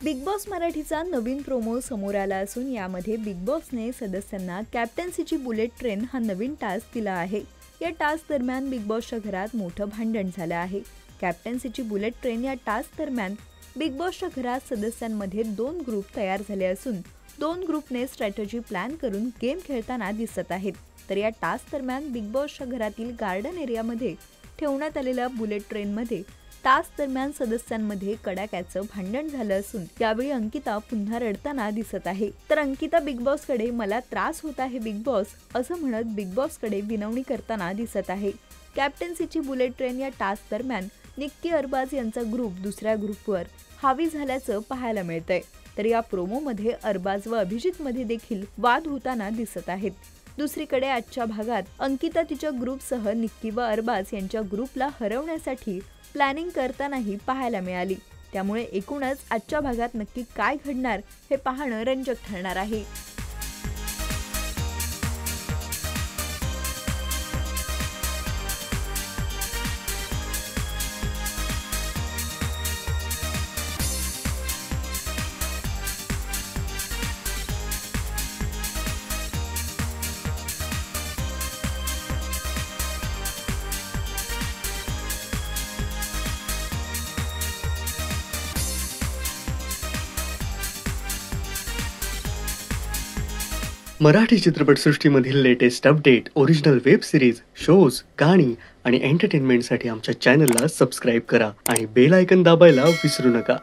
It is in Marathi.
बिग बॉस मराठीचा नवीन प्रोमो समोर आला असून यामध्ये बिग बॉसने सदस्यांना कॅप्टन्सीची बुलेट ट्रेन हा नवीन टास्क दिला आहे। या टास्क दरम्यान बिग बॉसच्या घरात मोठं भांडण झालं आहे। कॅप्टन्सीची बुलेट ट्रेन या टास्क दरम्यान बिग बॉसच्या घरात सदस्यांमध्ये 2 ग्रुप तयार झाले असून 2 ग्रुपने स्ट्रॅटेजी प्लॅन करून गेम खेळताना दिसत आहेत। तर या टास्क दरम्यान बिग बॉसच्या घरातील गार्डन एरियामध्ये ठेवण्यात आलेल्या बुलेट ट्रेनमध्ये टास्क दरम्यान सदस्यांमध्ये कडाक्याचं भांडण झालं असून यावेळी अंकिता पुन्हा रडताना दिसत आहे। तर अंकिता बिग बॉसकडे मला त्रास होत आहे बिग बॉस असं म्हणत बिग बॉसकडे विनवणी करताना दिसत आहे। कॅप्टन्सीची बुलेट ट्रेन या टास्क दरम्यान निक्की अरबाज यांचा ग्रुप दुसऱ्या ग्रुपवर हावी झाल्याचं पाहायला मिळतंय। तर या प्रोमोमध्ये अरबाज व अभिजित मध्ये देखील वाद होताना दिसत आहेत। दुसरीकडे आजच्या भागात अंकिता तिच्या ग्रुपसह निक्की व अरबाज यांच्या ग्रुपला हरवण्यासाठी प्लॅनिंग करतानाही पाहायला मिळाली। त्यामुळे एकूणच आजच्या भागात नक्की काय घडणार हे पाहणं रंजक ठरणार आहे। मराठी चित्रपटसृष्टीमधील latest update, original web series, shows, गाणी आणि एंटरटेनमेंटसाठी आमच्या चॅनलला सबस्क्राईब करा आणि बेल आयकॉन दाबायला विसरू नका।